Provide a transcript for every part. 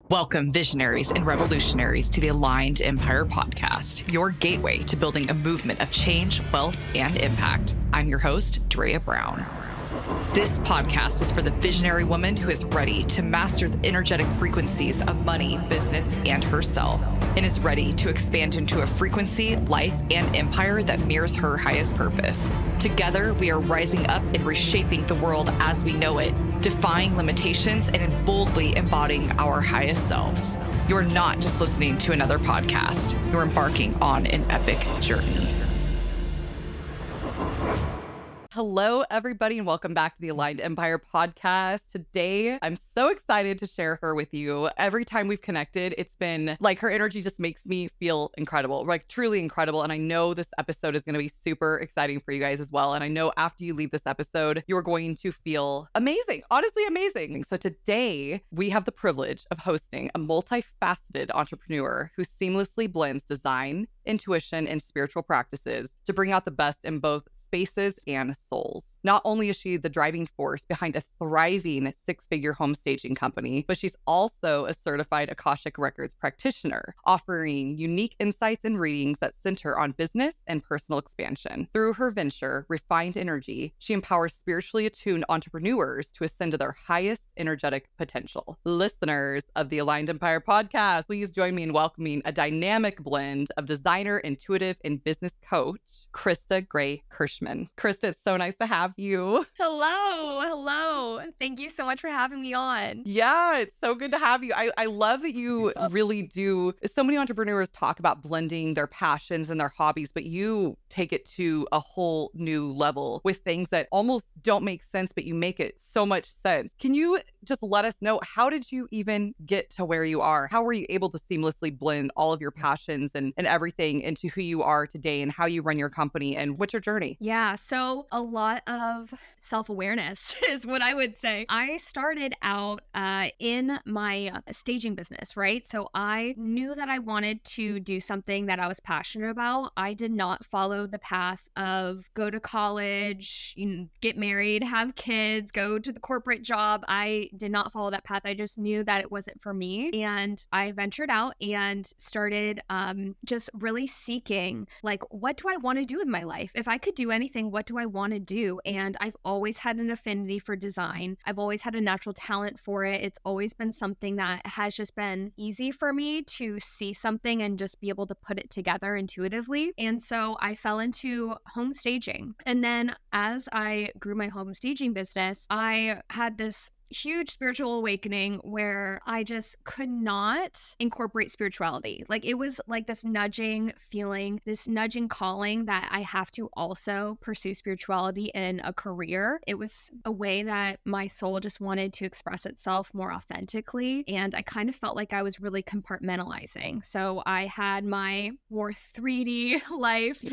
Welcome, visionaries and revolutionaries, to the Aligned Empire podcast, your gateway to building a movement of change, wealth, and impact. I'm your host, Drea Brown. This podcast is for the visionary woman who is ready to master the energetic frequencies of money, business, and herself, and is ready to expand into a frequency, life, and empire that mirrors her highest purpose. Together, we are rising up and reshaping the world as we know it, defying limitations and boldly embodying our highest selves. You're not just listening to another podcast. You're embarking on an epic journey. Hello, everybody, and welcome back to the Aligned Empire podcast. Today, I'm so excited to share her with you. Every time we've connected, it's been like her energy just makes me feel incredible, like truly incredible. And I know this episode is going to be super exciting for you guys as well. And I know after you leave this episode, you're going to feel amazing, honestly amazing. So today, we have the privilege of hosting a multifaceted entrepreneur who seamlessly blends design, intuition, and spiritual practices to bring out the best in both spaces and souls. Not only is she the driving force behind a thriving six-figure home staging company, but she's also a certified Akashic Records practitioner, offering unique insights and readings that center on business and personal expansion. Through her venture, Refined Energy, she empowers spiritually attuned entrepreneurs to ascend to their highest energetic potential. Listeners of the Aligned Empire podcast, please join me in welcoming a dynamic blend of designer, intuitive, and business coach, Krista Gray Kirschman. Krista, it's so nice to have you. Hello. Thank you so much for having me on. Yeah, it's so good to have you. I love that you really do. So many entrepreneurs talk about blending their passions and their hobbies, but you take it to a whole new level with things that almost don't make sense, but you make it so much sense. Can you just let us know, how did you even get to where you are? How were you able to seamlessly blend all of your passions and everything into who you are today and how you run your company, and what's your journey? Yeah, so a lot of self-awareness is what I would say. I started out in my staging business, right? So I knew that I wanted to do something that I was passionate about. I did not follow the path of go to college, get married, have kids, go to the corporate job. I did not follow that path. I just knew that it wasn't for me. And I ventured out and started just really seeking, like, what do I want to do with my life? If I could do anything, what do I want to do? And I've always had an affinity for design. I've always had a natural talent for it. It's always been something that has just been easy for me to see something and just be able to put it together intuitively. And so I fell into home staging. And then as I grew my home staging business, I had this huge spiritual awakening where I just could not incorporate spirituality. Like, it was like this nudging feeling, this nudging calling that I have to also pursue spirituality in a career. It was a way that my soul just wanted to express itself more authentically. And I kind of felt like I was really compartmentalizing. So I had my more 3D life,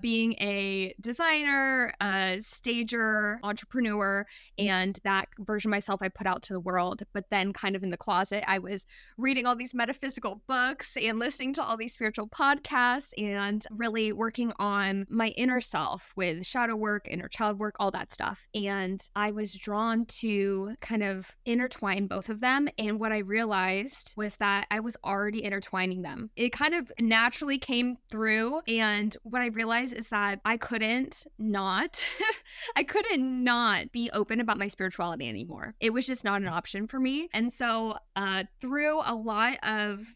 being a designer, a stager, entrepreneur, and that version of myself I put out to the world. But then kind of in the closet, I was reading all these metaphysical books and listening to all these spiritual podcasts and really working on my inner self with shadow work, inner child work, all that stuff. And I was drawn to kind of intertwine both of them. And what I realized was that I was already intertwining them. It kind of naturally came through. And what I realized is that I couldn't not be open about my spirituality anymore. It was just not an option for me. And so through a lot of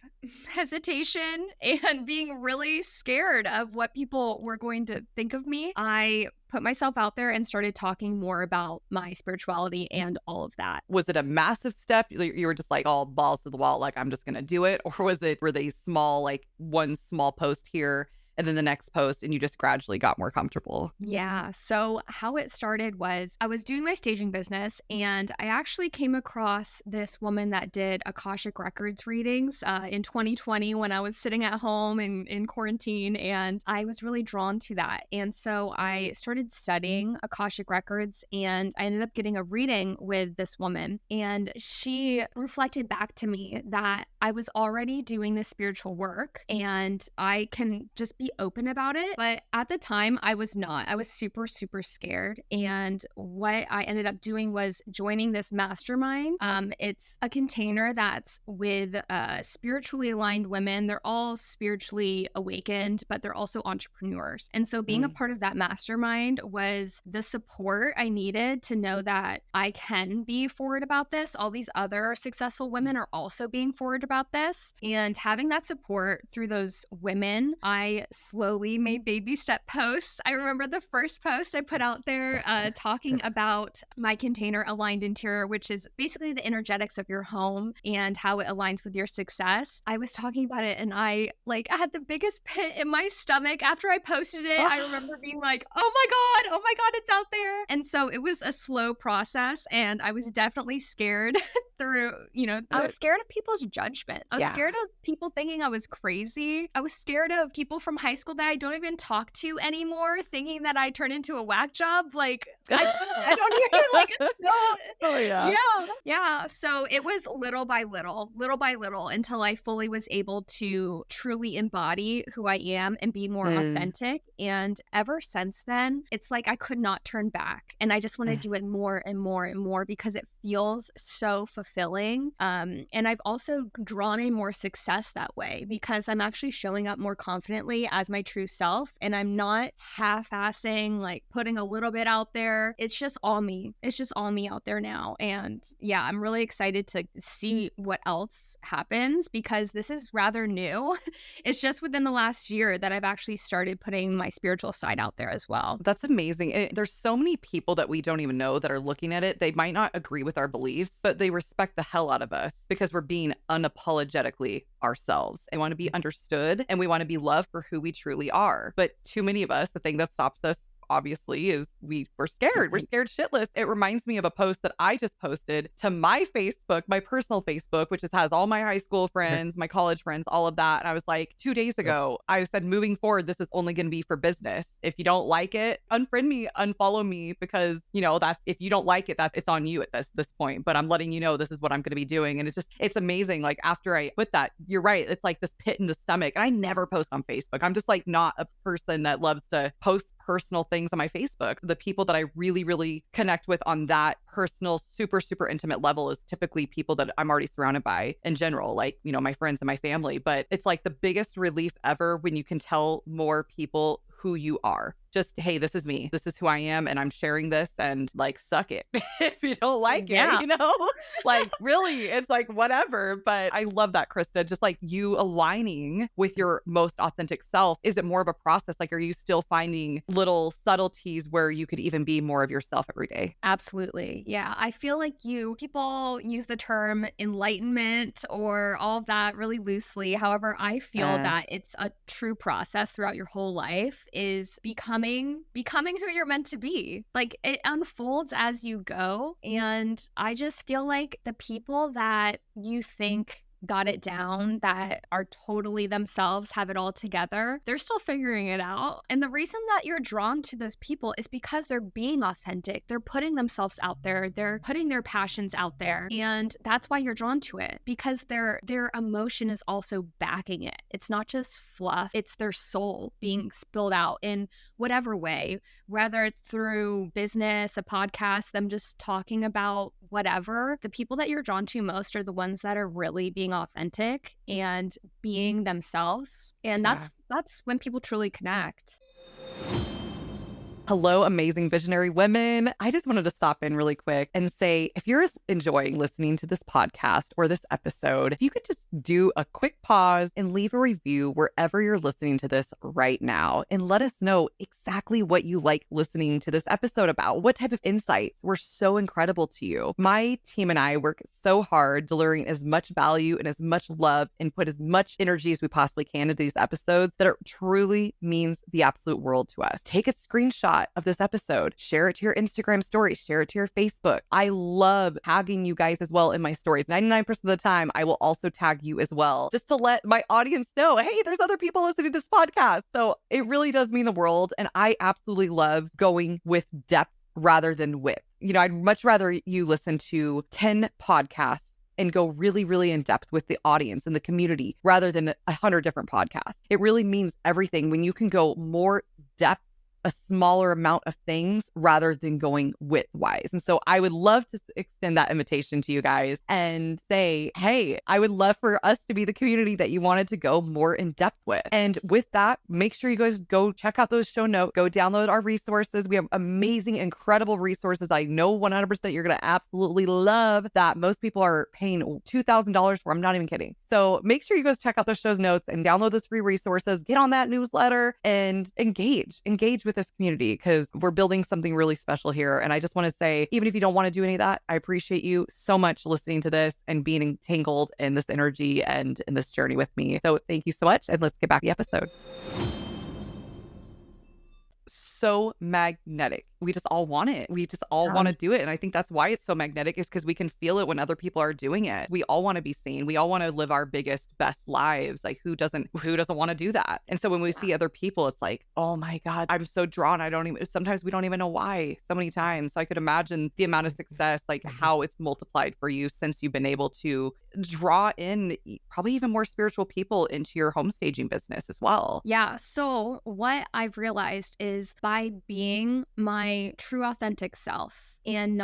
hesitation and being really scared of what people were going to think of me, I put myself out there and started talking more about my spirituality and all of that. Was it a massive step? You were just like all balls to the wall, like, I'm just going to do it? Or were they small, like one small post here and then the next post, and you just gradually got more comfortable? Yeah. So how it started was I was doing my staging business, and I actually came across this woman that did Akashic Records readings in 2020 when I was sitting at home in quarantine, and I was really drawn to that. And so I started studying Akashic Records, and I ended up getting a reading with this woman, and she reflected back to me that I was already doing this spiritual work, and I can just be be open about it. But at the time, I was not. I was super, super scared. And what I ended up doing was joining this mastermind. It's a container that's with spiritually aligned women. They're all spiritually awakened, but they're also entrepreneurs. And so being a part of that mastermind was the support I needed to know that I can be forward about this. All these other successful women are also being forward about this. And having that support through those women, I slowly made baby step posts. I remember the first post I put out there talking about my container aligned interior, which is basically the energetics of your home and how it aligns with your success. I was talking about it and I had the biggest pit in my stomach after I posted it. I remember being like, oh my God, it's out there. And so it was a slow process and I was definitely scared through, I was scared of people's judgment. I was scared of people thinking I was crazy. I was scared of people from high school that I don't even talk to anymore thinking that I turned into a whack job. I don't even Oh yeah. Yeah. So it was little by little until I fully was able to truly embody who I am and be more authentic. And ever since then, it's like I could not turn back. And I just want to do it more and more and more because it feels so fulfilling. And I've also drawn in more success that way because I'm actually showing up more confidently as my true self. And I'm not half-assing, putting a little bit out there. It's just all me. It's just all me out there now. And yeah, I'm really excited to see what else happens because this is rather new. It's just within the last year that I've actually started putting my spiritual side out there as well. That's amazing. And there's so many people that we don't even know that are looking at it. They might not agree with our beliefs, but they respect the hell out of us because we're being unapologetically ourselves and want to be understood and we want to be loved for who we truly are. But too many of us, the thing that stops us obviously is we're scared. We're scared shitless. It reminds me of a post that I just posted to my Facebook, my personal Facebook, which has all my high school friends, my college friends, all of that. And I was like, 2 days ago, I said, moving forward, this is only going to be for business. If you don't like it, unfriend me, unfollow me, because that's, if you don't like it, it's on you at this point. But I'm letting you know this is what I'm going to be doing. And it's amazing. After I put that, you're right. It's like this pit in the stomach. And I never post on Facebook. I'm just not a person that loves to post personal things on my Facebook. The people that I really, really connect with on that personal, super, super intimate level is typically people that I'm already surrounded by in general, my friends and my family. But it's the biggest relief ever when you can tell more people who you are. Just, hey, this is me. This is who I am. And I'm sharing this and suck it. If you don't like it, really, it's whatever. But I love that, Krista, just you aligning with your most authentic self. Is it more of a process? Are you still finding little subtleties where you could even be more of yourself every day? Absolutely. Yeah. I feel people use the term enlightenment or all of that really loosely. However, I feel that it's a true process throughout your whole life is becoming who you're meant to be. It unfolds as you go. And I just feel like the people that you think got it down, that are totally themselves, have it all together, they're still figuring it out. And the reason that you're drawn to those people is because they're being authentic. They're putting themselves out there. They're putting their passions out there. And that's why you're drawn to it, because their emotion is also backing it. It's not just fluff. It's their soul being spilled out in whatever way, whether it's through business, a podcast, them just talking about whatever. The people that you're drawn to most are the ones that are really being authentic and being themselves. And that's when people truly connect. Hello, amazing visionary women. I just wanted to stop in really quick and say, if you're enjoying listening to this podcast or this episode, if you could just do a quick pause and leave a review wherever you're listening to this right now and let us know exactly what you like listening to this episode about. What type of insights were so incredible to you? My team and I work so hard delivering as much value and as much love and put as much energy as we possibly can into these episodes that it truly means the absolute world to us. Take a screenshot of this episode, share it to your Instagram story, share it to your Facebook. I love tagging you guys as well in my stories. 99% of the time, I will also tag you as well, just to let my audience know, hey, there's other people listening to this podcast. So it really does mean the world. And I absolutely love going with depth rather than width. I'd much rather you listen to 10 podcasts and go really, really in depth with the audience and the community rather than 100 different podcasts. It really means everything when you can go more depth, a smaller amount of things rather than going width-wise. And so I would love to extend that invitation to you guys and say, hey, I would love for us to be the community that you wanted to go more in depth with. And with that, make sure you guys go check out those show notes, go download our resources. We have amazing, incredible resources I know 100% you're going to absolutely love that most people are paying $2,000 for. I'm not even kidding. So make sure you guys check out those show notes and download those free resources, get on that newsletter and engage with this community because we're building something really special here. And I just want to say, even if you don't want to do any of that, I appreciate you so much listening to this and being entangled in this energy and in this journey with me. So thank you so much. And let's get back to the episode. So magnetic. We just all want it. We just all want to do it. And I think that's why it's so magnetic is because we can feel it when other people are doing it. We all want to be seen. We all want to live our biggest, best lives. Like who doesn't want to do that? And so when we see other people, it's like, oh my God, I'm so drawn. Sometimes we don't even know why so many times. So I could imagine the amount of success, like how it's multiplied for you since you've been able to draw in probably even more spiritual people into your home staging business as well. Yeah. So what I've realized is by being my true authentic self and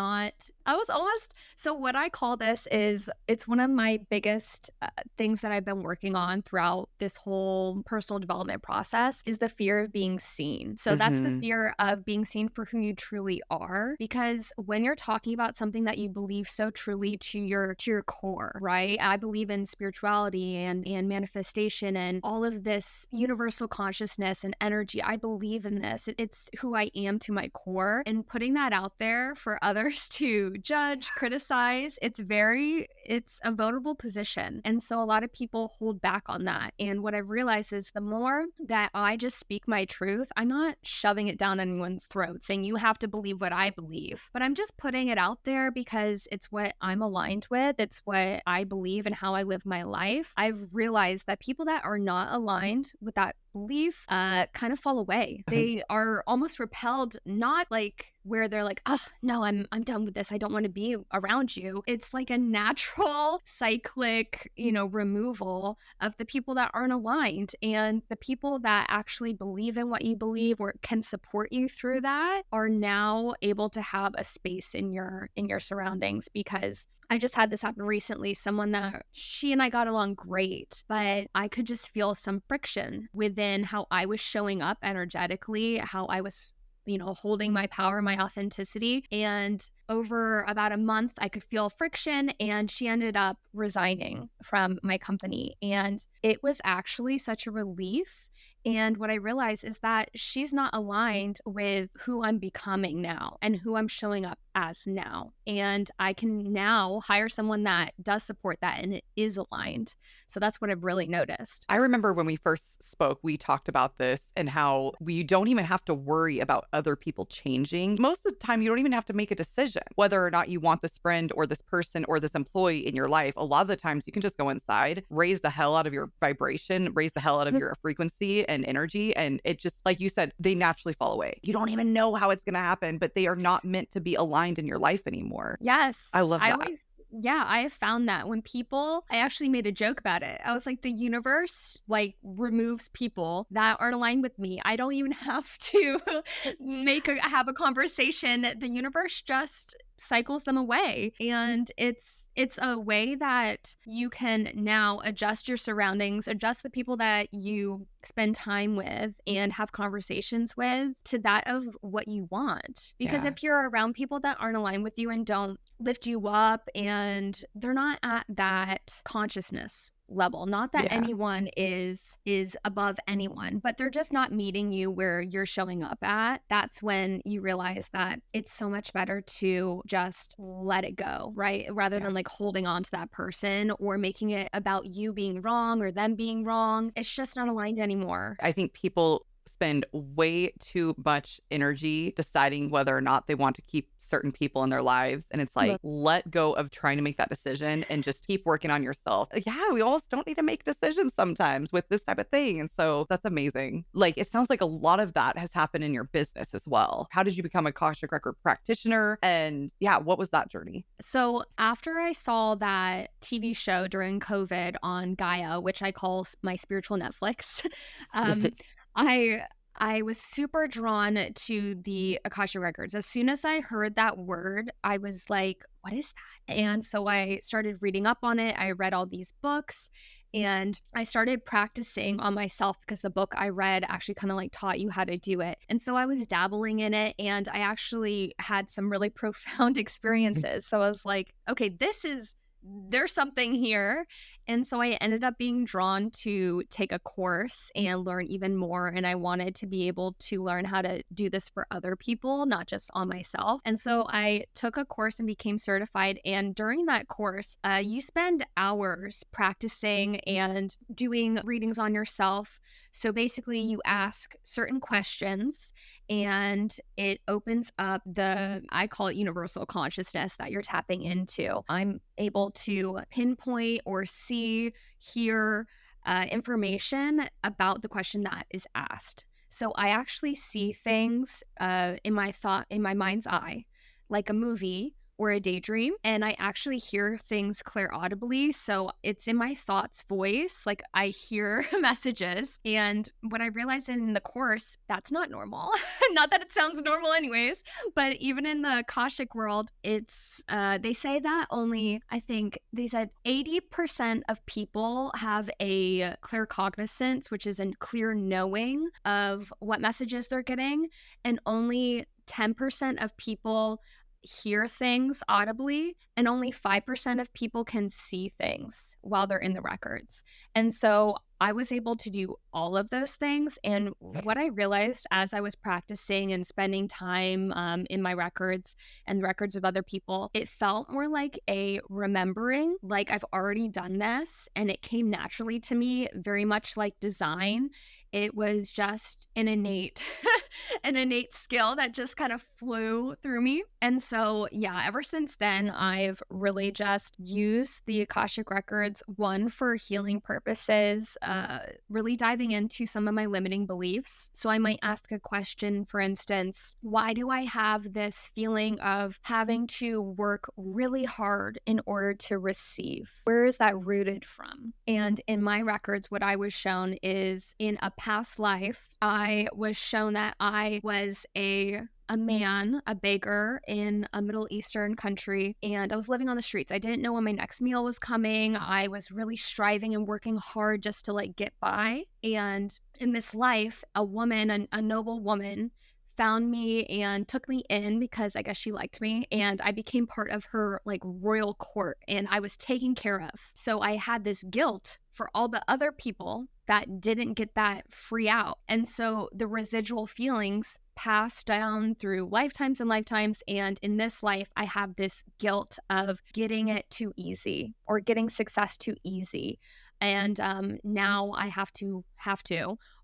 so what I call this is it's one of my biggest things that I've been working on throughout this whole personal development process is the fear of being seen. So that's the fear of being seen for who you truly are. Because when you're talking about something that you believe so truly to your core, right? I believe in spirituality and manifestation and all of this universal consciousness and energy. I believe in this. It's who I am to my core, and putting that out there for others to judge, criticize, it's a vulnerable position. And so a lot of people hold back on that. And what I've realized is the more that I just speak my truth, I'm not shoving it down anyone's throat saying you have to believe what I believe, but I'm just putting it out there because it's what I'm aligned with. It's what I believe and how I live my life. I've realized that people that are not aligned with that belief kind of fall away. They are almost repelled, not like where they're like, oh no, I'm done with this, I don't want to be around you. It's like a natural cyclic, removal of the people that aren't aligned, and the people that actually believe in what you believe or can support you through that are now able to have a space in your surroundings. Because I just had this happen recently. Someone that she and I got along great, but I could just feel some friction within how I was showing up energetically, how I was, holding my power, my authenticity. And over about a month, I could feel friction, and she ended up resigning from my company. And it was actually such a relief. And what I realized is that she's not aligned with who I'm becoming now and who I'm showing up as now. And I can now hire someone that does support that and it is aligned. So that's what I've really noticed. I remember when we first spoke, we talked about this and how we don't even have to worry about other people changing. Most of the time, you don't even have to make a decision whether or not you want this friend or this person or this employee in your life. A lot of the times you can just go inside, raise the hell out of your vibration, raise the hell out of your frequency and energy. And it just, like you said, they naturally fall away. You don't even know how it's going to happen, but they are not meant to be aligned in your life anymore. Yes. I love that. I have found that when I actually made a joke about it. I was like, the universe removes people that aren't aligned with me. I don't even have to have a conversation. The universe just cycles them away. And it's a way that you can now adjust your surroundings, adjust the people that you spend time with and have conversations with to that of what you want. Because if you're around people that aren't aligned with you and don't lift you up and they're not at that consciousness level, not that anyone is above anyone, but they're just not meeting you where you're showing up at, that's when you realize that it's so much better to just let it go, right? Rather than holding on to that person or making it about you being wrong or them being wrong. It's just not aligned anymore. I think people, spend way too much energy deciding whether or not they want to keep certain people in their lives. And it's like, let go of trying to make that decision and just keep working on yourself. Yeah, we almost don't need to make decisions sometimes with this type of thing. And so that's amazing. Like, it sounds like a lot of that has happened in your business as well. How did you become a Akashic Record practitioner? And yeah, what was that journey? So after I saw that TV show during COVID on Gaia, which I call my spiritual Netflix, I I was super drawn to the Akashic Records. As soon as I heard that word, I was like, what is that? And so I started reading up on it. I read all these books and I started practicing on myself because the book I read actually kind of like taught you how to do it. And so I was dabbling in it and I actually had some really profound experiences. So I was like, okay, there's something here. And so I ended up being drawn to take a course and learn even more. And I wanted to be able to learn how to do this for other people, not just on myself. And so I took a course and became certified. And during that course, you spend hours practicing and doing readings on yourself. So basically, you ask certain questions and it opens up I call it universal consciousness that you're tapping into. I'm able to pinpoint or see, hear information about the question that is asked. So I actually see things in my mind's eye, like a movie or a daydream, and I actually hear things clear audibly. So it's in my thoughts voice, like I hear messages. And what I realized in the course, that's not normal. Not that it sounds normal anyways, but even in the Akashic world, it's, they say that only, I think they said 80% of people have a clear cognizance, which is a clear knowing of what messages they're getting. And only 10% of people hear things audibly, and only 5% of people can see things while they're in the records. And so I was able to do all of those things. And what I realized as I was practicing and spending time in my records and the records of other people, it felt more like a remembering, like I've already done this. And it came naturally to me, very much like design. It was just an innate skill that just kind of flew through me. And so, yeah, ever since then, I've really just used the Akashic Records, one, for healing purposes, really diving into some of my limiting beliefs. So I might ask a question, for instance, why do I have this feeling of having to work really hard in order to receive? Where is that rooted from? And in my records, what I was shown is in a past life, I was shown that I was a man, a beggar in a Middle Eastern country, and I was living on the streets. I didn't know when my next meal was coming. I was really striving and working hard just to like get by. And in this life, a woman, a noble woman, found me and took me in because I guess she liked me, and I became part of her like royal court and I was taken care of. So I had this guilt for all the other people that didn't get that free out. And so the residual feelings passed down through lifetimes and lifetimes. And in this life, I have this guilt of getting it too easy or getting success too easy. And now I have to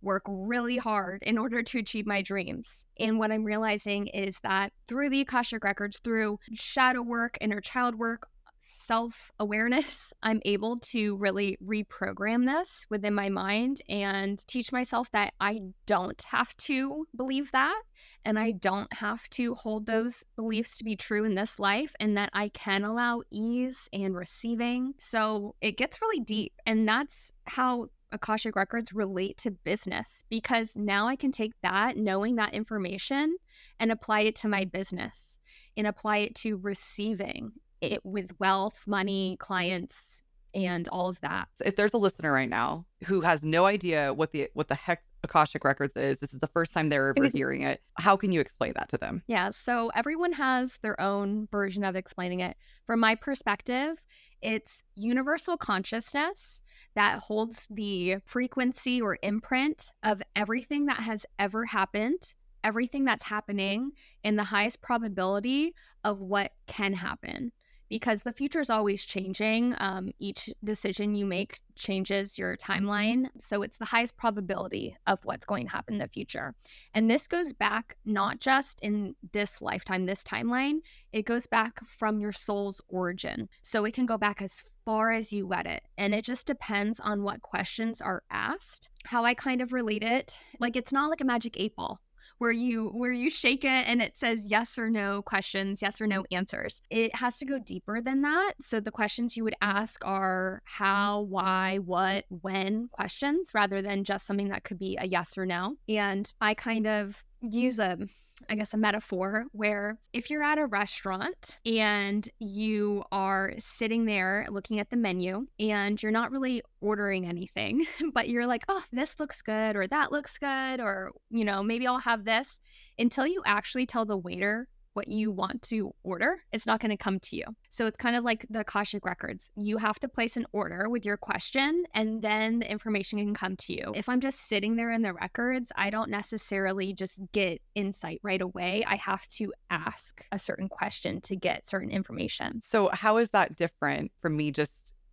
work really hard in order to achieve my dreams. And what I'm realizing is that through the Akashic Records, through shadow work, inner child work, self-awareness, I'm able to really reprogram this within my mind and teach myself that I don't have to believe that, and I don't have to hold those beliefs to be true in this life, and that I can allow ease and receiving. So it gets really deep, and that's how Akashic Records relate to business, because now I can take that, knowing that information, and apply it to my business and apply it to receiving it with wealth, money, clients, and all of that. If there's a listener right now who has no idea what the heck Akashic Records is, this is the first time they're ever hearing it, how can you explain that to them? Yeah, so everyone has their own version of explaining it. From my perspective, it's universal consciousness that holds the frequency or imprint of everything that has ever happened, everything that's happening, and the highest probability of what can happen. because the future is always changing. Each decision you make changes your timeline. So it's the highest probability of what's going to happen in the future. And this goes back not just in this lifetime, this timeline, it goes back from your soul's origin. So it can go back as far as you let it. And it just depends on what questions are asked. How I kind of relate it, like it's not like a magic 8 ball where you shake it and it says yes or no questions, yes or no answers. It has to go deeper than that. So the questions you would ask are how, why, what, when questions, rather than just something that could be a yes or no. And I kind of use a metaphor where if you're at a restaurant and you are sitting there looking at the menu and you're not really ordering anything, but you're like, oh, this looks good or that looks good, or, maybe I'll have this, until you actually tell the waiter what you want to order, it's not going to come to you. So it's kind of like the Akashic Records. You have to place an order with your question and then the information can come to you. If I'm just sitting there in the records, I don't necessarily just get insight right away. I have to ask a certain question to get certain information. So how is that different from me just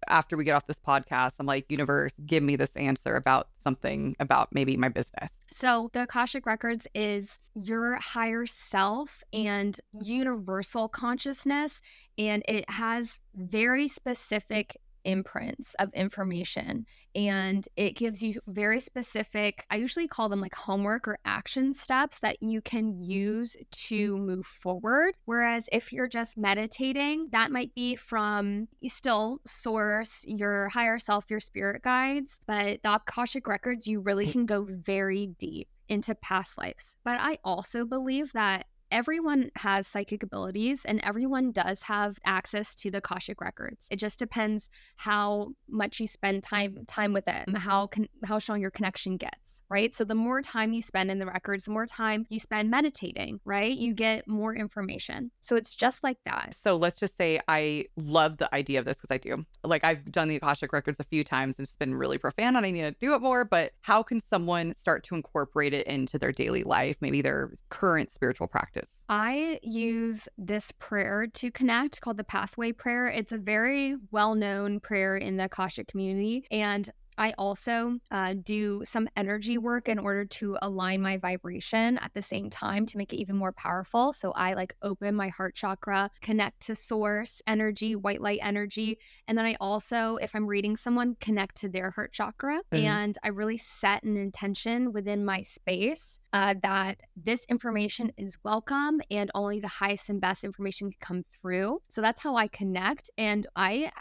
after we get off this podcast? I'm like, universe, give me this answer about something about maybe my business. So the Akashic Records is your higher self and universal consciousness, and it has very specific imprints of information, and it gives you very specific, I usually call them like homework or action steps that you can use to move forward. Whereas if you're just meditating, that might be from still source, your higher self, your spirit guides, but the Akashic Records, you really can go very deep into past lives. But I also believe that everyone has psychic abilities and everyone does have access to the Akashic Records. It just depends how much you spend time with it, how strong your connection gets, right? So the more time you spend in the records, the more time you spend meditating, right? You get more information. So it's just like that. So let's just say I love the idea of this, because I do. Like, I've done the Akashic Records a few times and it's been really profound and I need to do it more, but how can someone start to incorporate it into their daily life, maybe their current spiritual practice? I use this prayer to connect called the Pathway Prayer. It's a very well-known prayer in the Akashic community. And I also do some energy work in order to align my vibration at the same time to make it even more powerful. So I open my heart chakra, connect to source energy, white light energy. And then I also, if I'm reading someone, connect to their heart chakra. Mm-hmm. And I really set an intention within my space that this information is welcome and only the highest and best information can come through. So that's how I connect. And I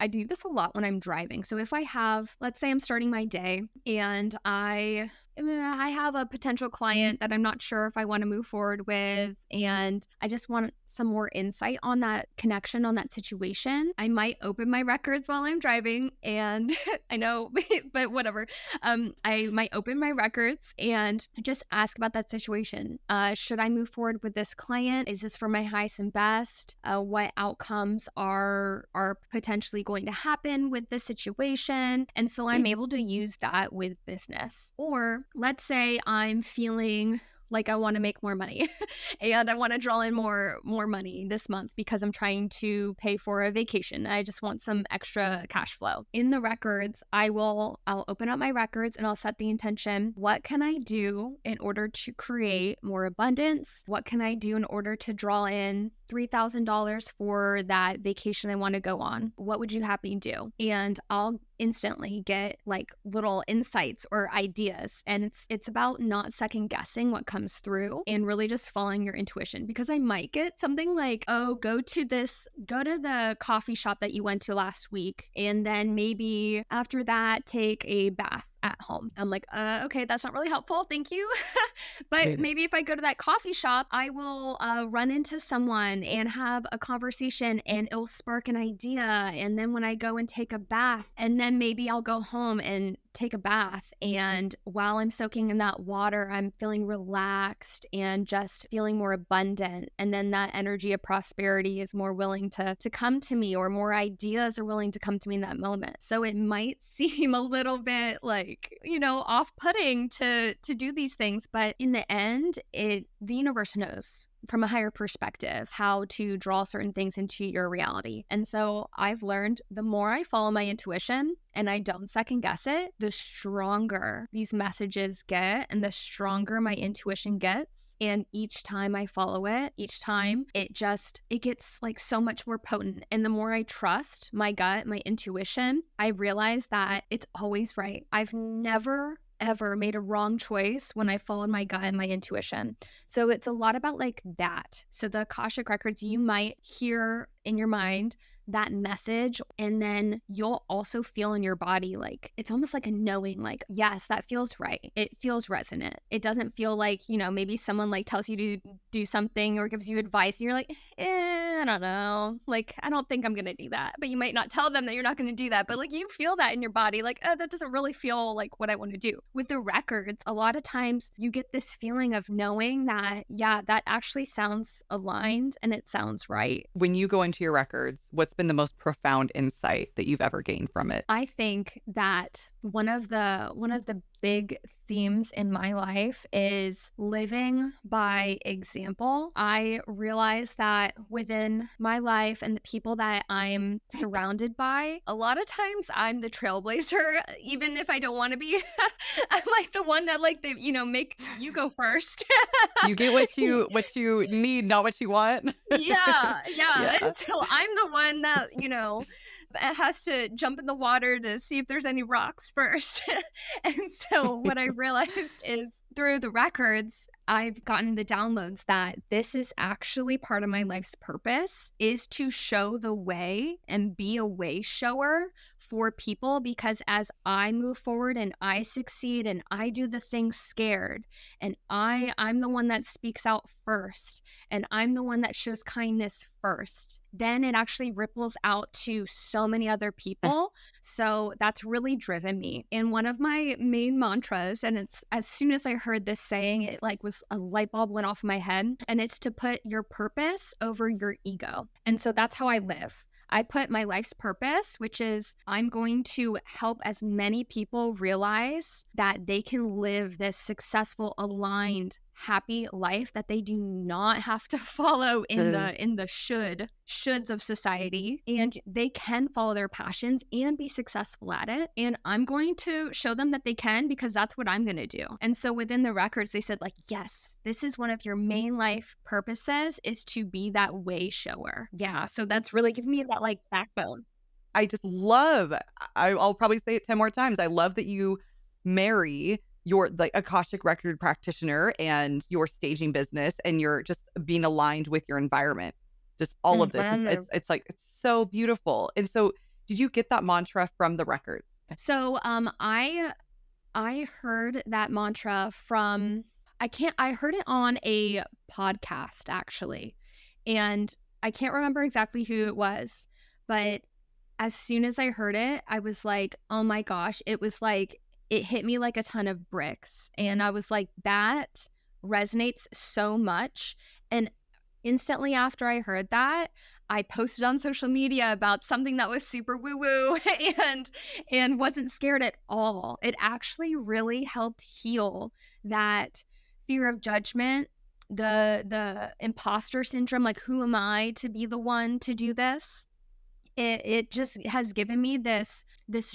do this a lot when I'm driving. So if I have, let's say I'm starting my day and I have a potential client that I'm not sure if I want to move forward with, and I just want some more insight on that connection, on that situation. I might open my records while I'm driving, and I know, but whatever. I might open my records and just ask about that situation. Should I move forward with this client? Is this for my highest and best? What outcomes are potentially going to happen with this situation? And so I'm able to use that with business. Or let's say I'm feeling like I want to make more money and I want to draw in more money this month because I'm trying to pay for a vacation. I just want some extra cash flow. In the records, I'll open up my records and I'll set the intention. What can I do in order to create more abundance? What can I do in order to draw in $3,000 for that vacation I want to go on? What would you have me do? And I'll instantly get little insights or ideas. And it's about not second guessing what comes through and really just following your intuition, because I might get something like, oh, go to the coffee shop that you went to last week. And then maybe after that, take a bath at home. I'm like, okay, that's not really helpful. Thank you. But maybe if I go to that coffee shop, I will run into someone and have a conversation and it'll spark an idea. And then when I go and take a bath, and then maybe I'll go home and take a bath. And while I'm soaking in that water, I'm feeling relaxed and just feeling more abundant. And then that energy of prosperity is more willing to come to me, or more ideas are willing to come to me in that moment. So it might seem a little bit off-putting to do these things, but in the end, the universe knows from a higher perspective, how to draw certain things into your reality. And so I've learned the more I follow my intuition and I don't second guess it, the stronger these messages get and the stronger my intuition gets. And each time I follow it, each time it gets like so much more potent. And the more I trust my gut, my intuition, I realize that it's always right. I've never ever made a wrong choice when I followed my gut and my intuition. So it's a lot about like that. So the Akashic Records, you might hear in your mind that message, and then you'll also feel in your body like it's almost like a knowing, like, yes, that feels right. It feels resonant. It doesn't feel like, maybe someone like tells you to do something or gives you advice and you're like, I don't know. Like, I don't think I'm going to do that. But you might not tell them that you're not going to do that. But like you feel that in your body, like, oh, that doesn't really feel like what I want to do. With the records, a lot of times you get this feeling of knowing that, yeah, that actually sounds aligned and it sounds right. When you go into your records, what's been the most profound insight that you've ever gained from it? I think that one of the big themes in my life is living by example. I realize that within my life and the people that I'm surrounded by, a lot of times I'm the trailblazer, even if I don't want to be. I'm like the one that make you go first. You get what you need, not what you want. Yeah. Yeah. And so I'm the one that, has to jump in the water to see if there's any rocks first. And so what I realized is through the records, I've gotten the downloads that this is actually part of my life's purpose, is to show the way and be a way shower for people, because as I move forward and I succeed and I do the things scared and I'm the one that speaks out first and I'm the one that shows kindness first, then it actually ripples out to so many other people. So that's really driven me. And one of my main mantras, and it's as soon as I heard this saying, it like was a light bulb went off in my head, and it's to put your purpose over your ego. And so that's how I live. I put my life's purpose, which is I'm going to help as many people realize that they can live this successful, aligned, happy life, that they do not have to follow in the shoulds of society, and they can follow their passions and be successful at it. And I'm going to show them that they can, because that's what I'm going to do. And so within the records, they said like, yes, this is one of your main life purposes, is to be that way shower. Yeah. So that's really giving me that like backbone. I just love, I'll probably say it 10 more times. I love that you marry your like Akashic record practitioner and your staging business, and you're just being aligned with your environment. Just all of this. It's so beautiful. And so did you get that mantra from the records? So I heard that mantra from, I heard it on a podcast actually. And I can't remember exactly who it was, but as soon as I heard it, I was like, oh my gosh, it was like, it hit me like a ton of bricks. And I was like, that resonates so much. And instantly after I heard that, I posted on social media about something that was super woo-woo and wasn't scared at all. It actually really helped heal that fear of judgment, the imposter syndrome, like, who am I to be the one to do this? It just has given me this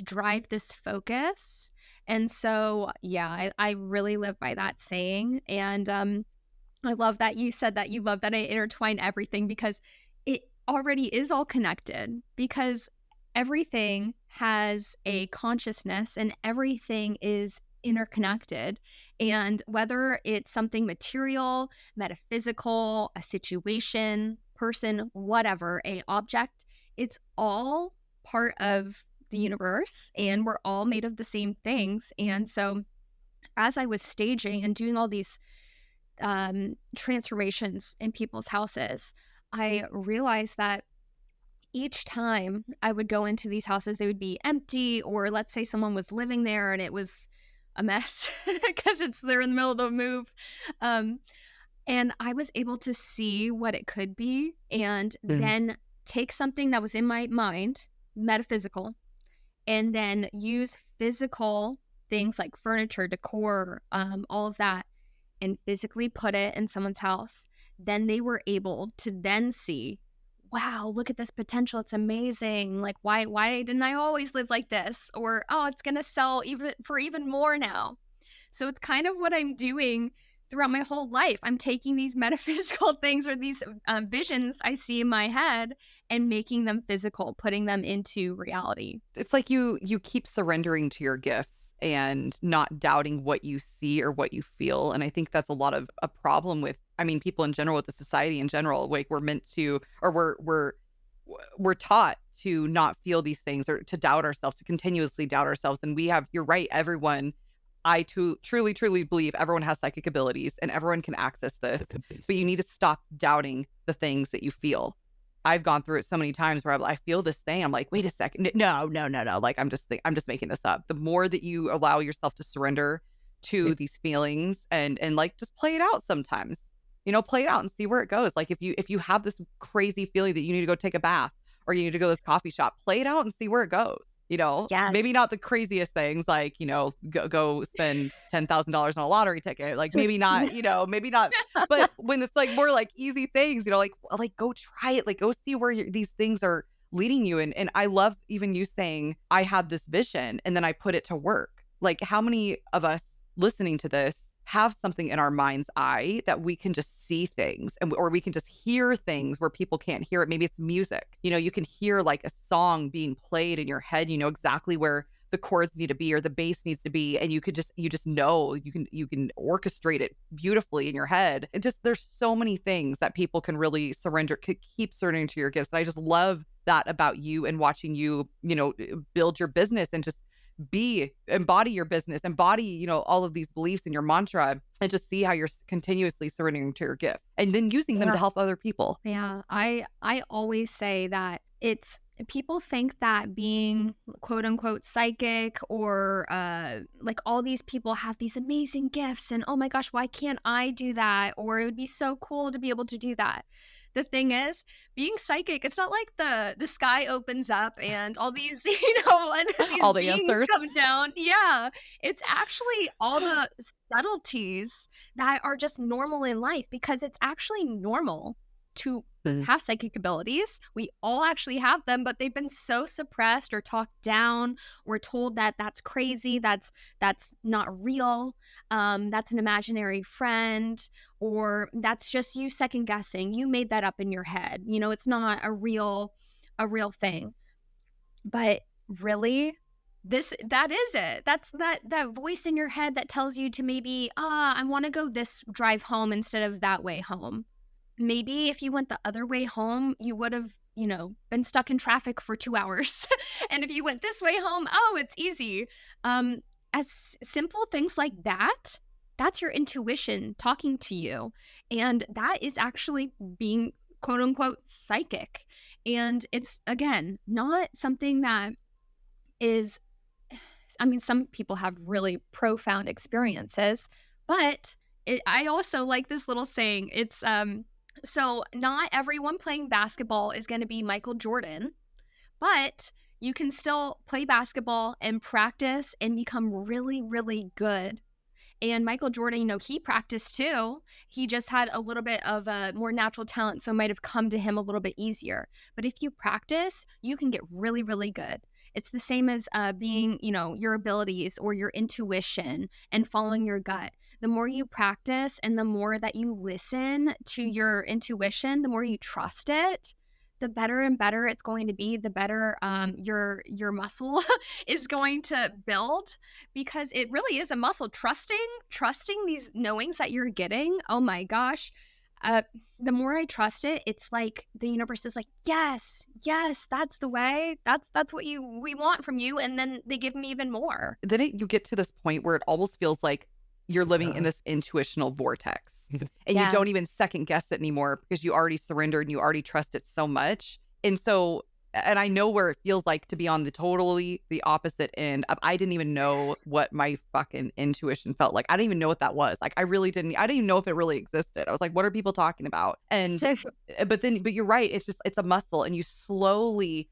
drive, this focus. And so, yeah, I really live by that saying. And I love that you said that you love that I intertwine everything, because it already is all connected, because everything has a consciousness and everything is interconnected. And whether it's something material, metaphysical, a situation, person, whatever, a object, it's all part of the universe, and we're all made of the same things. And so as I was staging and doing all these transformations in people's houses, I realized that each time I would go into these houses, they would be empty, or let's say someone was living there and it was a mess because they're in the middle of the move. And I was able to see what it could be, and then take something that was in my mind, metaphysical, and then use physical things like furniture, decor, all of that, and physically put it in someone's house. then they were able to then see, wow, look at this potential. It's amazing. Like, why didn't I always live like this? Or, oh, it's going to sell even more now. So it's kind of what I'm doing throughout my whole life. I'm taking these metaphysical things or these visions I see in my head and making them physical, putting them into reality. It's like you keep surrendering to your gifts and not doubting what you see or what you feel. And I think that's a lot of a problem with, I mean, people in general, with the society in general. Like, we're meant to, or we're taught to not feel these things, or to doubt ourselves, to continuously doubt ourselves. And you're right, everyone, truly believe everyone has psychic abilities and everyone can access this, but you need to stop doubting the things that you feel. I've gone through it so many times where I feel this thing. I'm like, wait a second. No. Like, I'm just making this up. The more that you allow yourself to surrender to these feelings and like, just play it out sometimes, play it out and see where it goes. Like, if you have this crazy feeling that you need to go take a bath or you need to go to this coffee shop, play it out and see where it goes. Yes. Maybe not the craziest things, like, go spend $10,000 on a lottery ticket. Like, maybe not, maybe not. But when it's like more like easy things, like go try it, like go see where these things are leading you. And I love even you saying, I had this vision and then I put it to work. Like, how many of us listening to this have something in our mind's eye that we can just see things, or we can just hear things where people can't hear it. Maybe it's music. You can hear like a song being played in your head. You know exactly where the chords need to be or the bass needs to be, and you just know you can orchestrate it beautifully in your head. There's so many things that people can really keep surrendering to your gifts. And I just love that about you, and watching you, build your business and just embody your business, embody, all of these beliefs in your mantra, and just see how you're continuously surrendering to your gift and then using them to help other people. Yeah. I always say that people think that being quote unquote psychic or like all these people have these amazing gifts and, oh my gosh, why can't I do that? Or it would be so cool to be able to do that. The thing is, being psychic, it's not like the sky opens up and all these, and these all the beings answers come down. Yeah. It's actually all the subtleties that are just normal in life, because it's actually normal to have psychic abilities. We all actually have them, but they've been so suppressed or talked down. We're told that that's crazy, that's not real, that's an imaginary friend, or that's just you second guessing. You made that up in your head. It's not a real thing. But really, that is it. That's that voice in your head that tells you to maybe, I want to go this drive home instead of that way home. Maybe if you went the other way home, you would have, been stuck in traffic for 2 hours. And if you went this way home, oh, it's easy. As simple things like that, that's your intuition talking to you. And that is actually being quote unquote psychic. And it's, again, not something that is, some people have really profound experiences, but I also like this little saying. It's, so not everyone playing basketball is going to be Michael Jordan, but you can still play basketball and practice and become really, really good. And Michael Jordan, he practiced too. He just had a little bit of a more natural talent, so it might have come to him a little bit easier. But if you practice, you can get really, really good. It's the same as being, your abilities or your intuition and following your gut. The more you practice and the more that you listen to your intuition, the more you trust it, the better and better it's going to be, the better your muscle is going to build, because it really is a muscle. Trusting these knowings that you're getting. Oh my gosh. The more I trust it, it's like the universe is like, yes, that's the way. That's what we want from you. And then they give me even more. Then you get to this point where it almost feels like you're living in this intuitional vortex, and you don't even second guess it anymore, because you already surrendered and you already trust it so much. And I know where it feels like to be on the opposite end of, I didn't even know what my fucking intuition felt like. I didn't even know what that was. Like, I didn't even know if it really existed. I was like, what are people talking about? And, but you're right. It's a muscle, and you slowly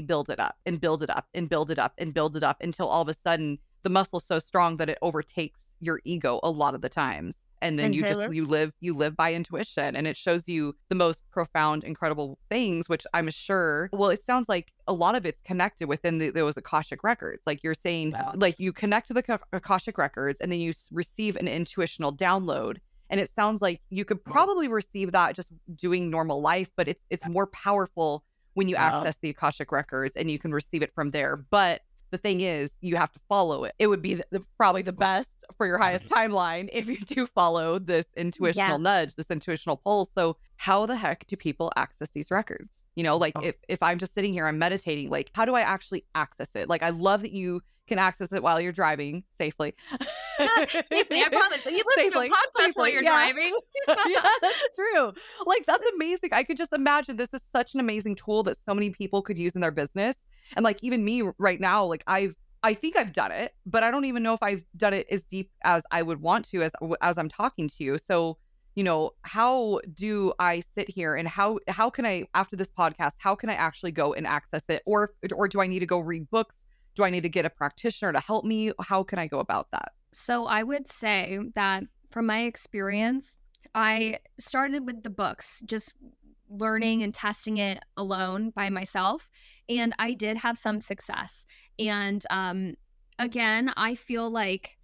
build it up and build it up and build it up and build it up until all of a sudden the muscle's so strong that it overtakes your ego a lot of the times. And then And you just Taylor? you live by intuition, and it shows you the most profound, incredible things, which I'm sure, well, it sounds like a lot of it's connected within those Akashic records. Like you're saying, like you connect to the Akashic records and then you receive an intuitional download. And it sounds like you could probably receive that just doing normal life, but it's more powerful when you access the Akashic records and you can receive it from there. But the thing is, you have to follow it. It would be probably the best for your highest timeline if you do follow this Yeah. intuitional nudge, this intuitional pull. So how the heck do people access these records? You know, like if I'm just sitting here, I'm meditating, like how do I actually access it? Like I love that you can access it while you're driving safely. Safely, I promise. You listen to a Safely, podcast while safely, you're yeah. driving. Yeah, that's true. Like that's amazing. I could just imagine this is such an amazing tool that so many people could use in their business. And like even me right now, like I think I've done it, but I don't even know if I've done it as deep as I would want to as I'm talking to you. So, you know, how do I sit here and how can I, after this podcast, how can I actually go and access it? Or do I need to go read books? Do I need to get a practitioner to help me? How can I go about that? So I would say that from my experience, I started with the books, just learning and testing it alone by myself. And I did have some success. And again, I feel like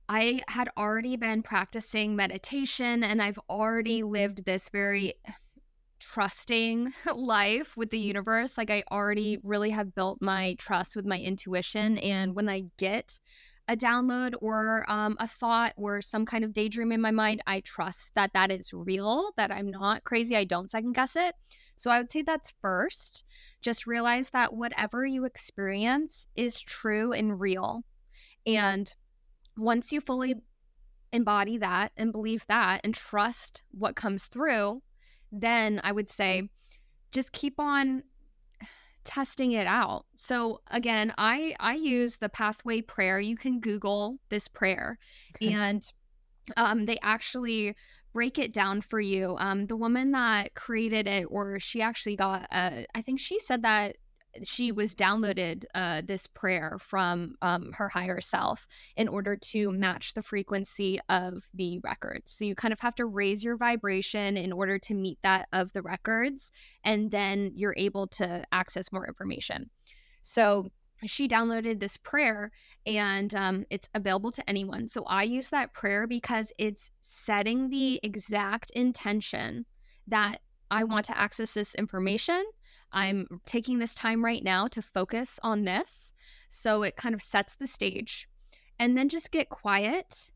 I had already been practicing meditation and I've already lived this very trusting life with the universe. Like I already really have built my trust with my intuition. And when I get a download or a thought or some kind of daydream in my mind, I trust that that is real, that I'm not crazy. I don't second guess it. So I would say that's first. Just realize that whatever you experience is true and real. And once you fully embody that and believe that and trust what comes through, then I would say just keep on testing it out. So again, I use the pathway prayer. You can Google this prayer, Okay. and they actually break it down for you. The woman that created it, or she actually got, I think she said that she was downloaded this prayer from her higher self in order to match the frequency of the records. So you kind of have to raise your vibration in order to meet that of the records, and then you're able to access more information. So she downloaded this prayer, and it's available to anyone. So I use that prayer because it's setting the exact intention that I want to access this information. I'm taking this time right now to focus on this. So it kind of sets the stage. And then just get quiet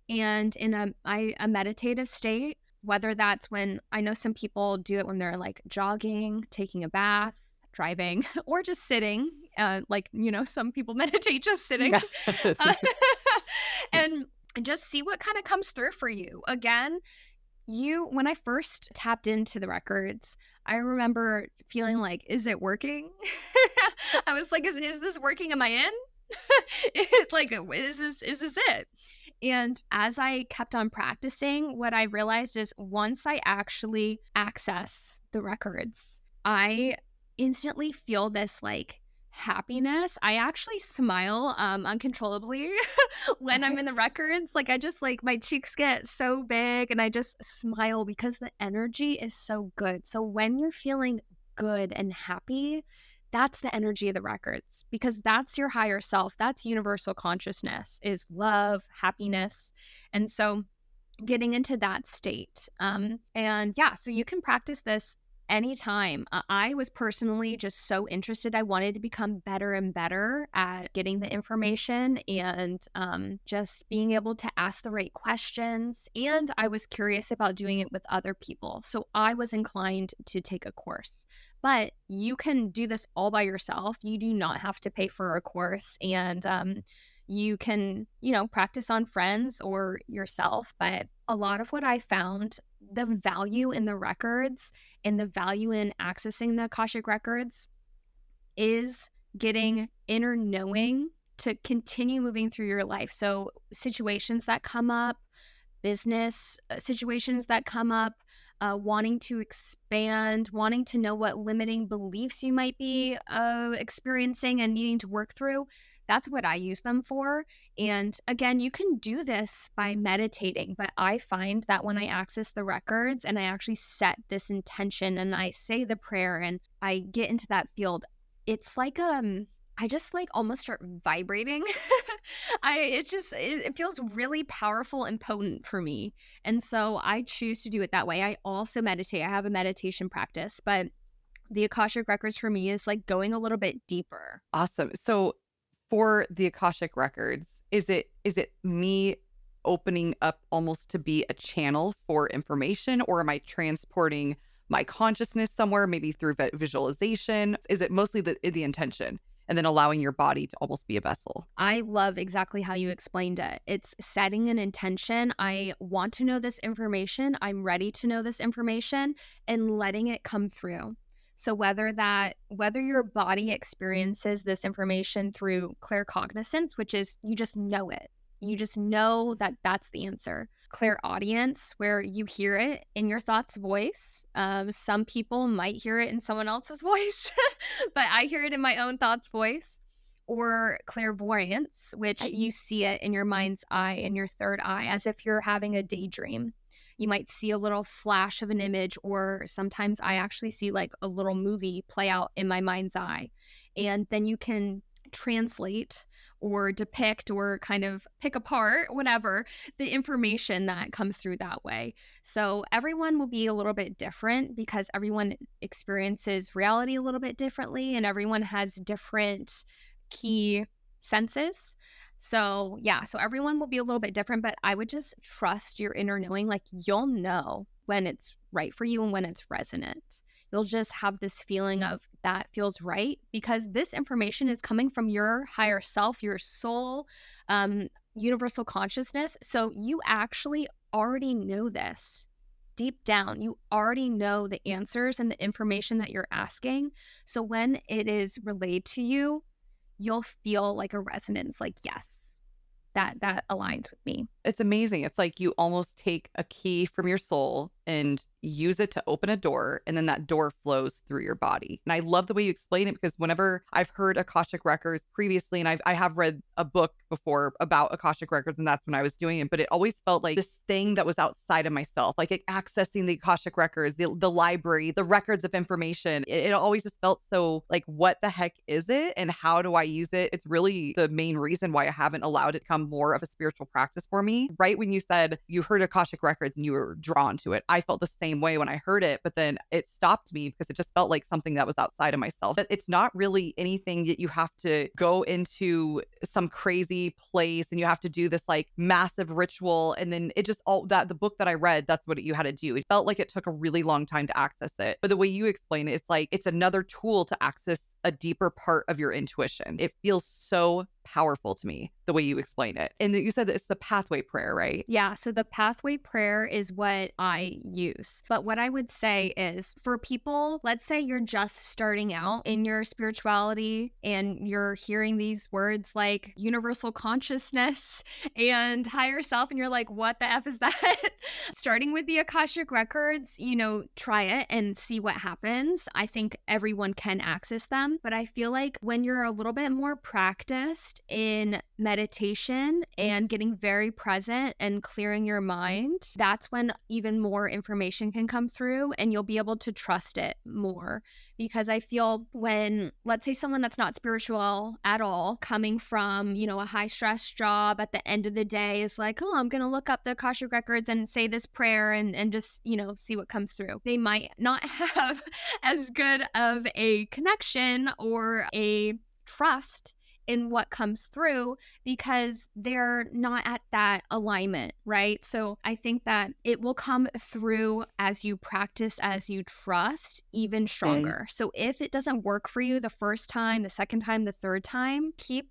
and in a meditative state, whether that's when, I know some people do it when they're like jogging, taking a bath, driving, or just sitting. Like, you know, some people meditate just sitting. Uh, and just see what kind of comes through for you. Again, when I first tapped into the records, I remember feeling like, is it working? I was like, is this working? Am I in? It's like, is this it? And as I kept on practicing, what I realized is once I actually access the records, I instantly feel this like happiness. I actually smile uncontrollably when I'm in the records. Like I just like my cheeks get so big and I just smile because the energy is so good. So when you're feeling good and happy, that's the energy of the records, because that's your higher self. That's universal consciousness, is love, happiness. And so getting into that state. And yeah, so you can practice this anytime. I was personally just so interested. I wanted to become better and better at getting the information and just being able to ask the right questions. And I was curious about doing it with other people. So I was inclined to take a course. But you can do this all by yourself. You do not have to pay for a course. And you can, you know, practice on friends or yourself. But a lot of what I found, the value in the records and the value in accessing the Akashic records is getting inner knowing to continue moving through your life. So situations that come up, business situations that come up, wanting to expand, wanting to know what limiting beliefs you might be experiencing and needing to work through. That's what I use them for. And again, you can do this by meditating, but I find that when I access the records and I actually set this intention and I say the prayer and I get into that field, it's like I just like almost start vibrating. It feels really powerful and potent for me. And so I choose to do it that way. I also meditate. I have a meditation practice, but the Akashic Records for me is like going a little bit deeper. Awesome. So for the Akashic Records, is it me opening up almost to be a channel for information, or am I transporting my consciousness somewhere, maybe through visualization? Is it mostly the intention and then allowing your body to almost be a vessel? I love exactly how you explained it. It's setting an intention. I want to know this information. I'm ready to know this information and letting it come through. So whether your body experiences this information through claircognizance, which is you just know it. You just know that that's the answer. Clairaudience, where you hear it in your thought's voice. Some people might hear it in someone else's voice, but I hear it in my own thought's voice. Or clairvoyance, which you see it in your mind's eye, in your third eye, as if you're having a daydream. You might see a little flash of an image, or sometimes I actually see like a little movie play out in my mind's eye. And then you can translate or depict or kind of pick apart, whatever, the information that comes through that way. So everyone will be a little bit different because everyone experiences reality a little bit differently and everyone has different key senses. So yeah, so everyone will be a little bit different, but I would just trust your inner knowing. Like you'll know when it's right for you and when it's resonant. You'll just have this feeling of that feels right because this information is coming from your higher self, your soul, universal consciousness. So you actually already know this deep down. You already know the answers and the information that you're asking. So when it is relayed to you, you'll feel like a resonance, like, yes, that aligns with me. It's amazing. It's like you almost take a key from your soul and use it to open a door, and then that door flows through your body. And I love the way you explain it because whenever I've heard Akashic Records previously, and I have read a book before about Akashic Records, and that's when I was doing it, but it always felt like this thing that was outside of myself, like accessing the Akashic Records, the library, the records of information. It always just felt so like, what the heck is it? And how do I use it? It's really the main reason why I haven't allowed it to become more of a spiritual practice for me. Right when you said you heard Akashic Records and you were drawn to it, I felt the same way when I heard it, but then it stopped me because it just felt like something that was outside of myself. It's not really anything that you have to go into some crazy place and you have to do this like massive ritual. And then it just all that the book that I read, that's what you had to do. It felt like it took a really long time to access it. But the way you explain it, it's like it's another tool to access a deeper part of your intuition. It feels so powerful to me the way you explain it. And you said that it's the pathway prayer, right? Yeah. So the pathway prayer is what I use. But what I would say is for people, let's say you're just starting out in your spirituality and you're hearing these words like universal consciousness and higher self, and you're like, what the F is that? Starting with the Akashic Records, try it and see what happens. I think everyone can access them, but I feel like when you're a little bit more practiced in meditation and getting very present and clearing your mind, that's when even more information can come through and you'll be able to trust it more. Because I feel when, let's say someone that's not spiritual at all, coming from, a high stress job at the end of the day is like, oh, I'm going to look up the Akashic Records and say this prayer and just, see what comes through. They might not have as good of a connection or a trust in what comes through because they're not at that alignment, right? So I think that it will come through as you practice, as you trust, even stronger. So if it doesn't work for you the first time, the second time, the third time, keep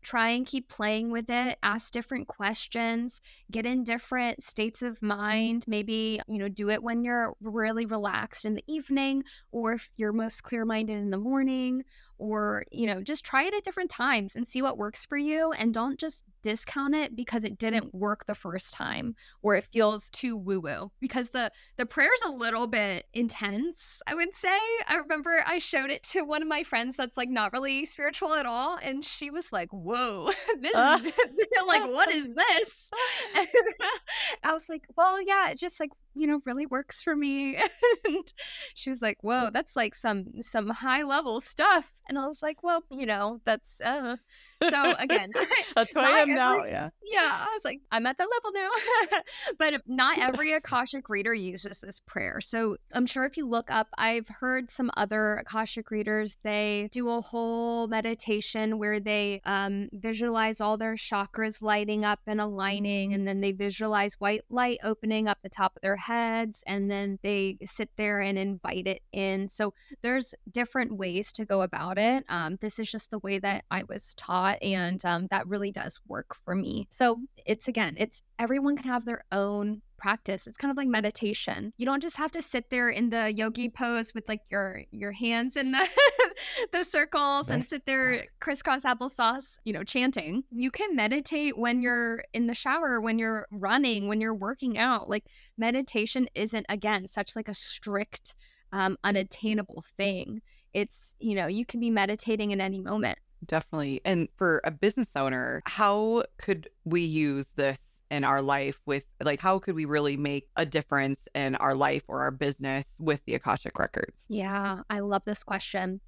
trying, keep playing with it, ask different questions, get in different states of mind. Maybe, do it when you're really relaxed in the evening, or if you're most clear-minded in the morning, or, just try it at different times and see what works for you. And don't just discount it because it didn't work the first time or it feels too woo-woo, because the prayer's a little bit intense, I would say. I remember I showed it to one of my friends that's like not really spiritual at all, and she was like, whoa, this is like, what is this? And I was like, well, yeah, it just like, really works for me. And she was like, whoa, that's like some high level stuff. And I was like, well, that's so again, That's who I not am now. every Yeah. yeah, I was like, I'm at that level now. But not every Akashic reader uses this prayer. So I'm sure if you look up, I've heard some other Akashic readers, they do a whole meditation where they visualize all their chakras lighting up and aligning, and then they visualize white light opening up the top of their heads, and then they sit there and invite it in. So there's different ways to go about it. This is just the way that I was taught, and that really does work for me. So it's everyone can have their own practice. It's kind of like meditation. You don't just have to sit there in the yogi pose with like your hands in the the circles and sit there crisscross applesauce, chanting. You can meditate when you're in the shower, when you're running, when you're working out. Like, meditation isn't, again, such like a strict unattainable thing. It's, you can be meditating in any moment. Definitely. And for a business owner, how could we use this in our life with, like, how could we really make a difference in our life or our business with the Akashic Records? Yeah, I love this question.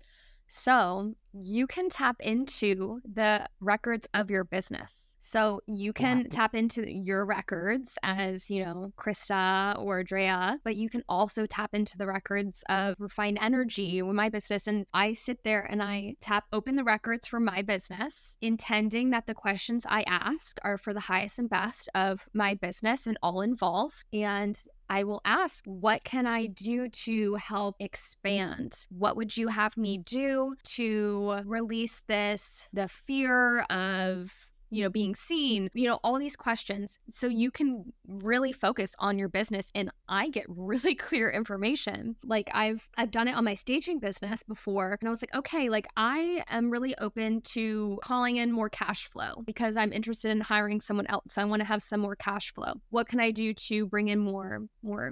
So you can tap into the records of your business. So you can tap into your records as, Krista or Drea, but you can also tap into the records of Refined Energy with my business. And I sit there and I open the records for my business, intending that the questions I ask are for the highest and best of my business and all involved. And I will ask, what can I do to help expand? What would you have me do to release the fear of, being seen, all these questions, so you can really focus on your business. And I get really clear information. Like, I've done it on my staging business before, and I was like, okay, like, I am really open to calling in more cash flow because I'm interested in hiring someone else. So I want to have some more cash flow. What can I do to bring in more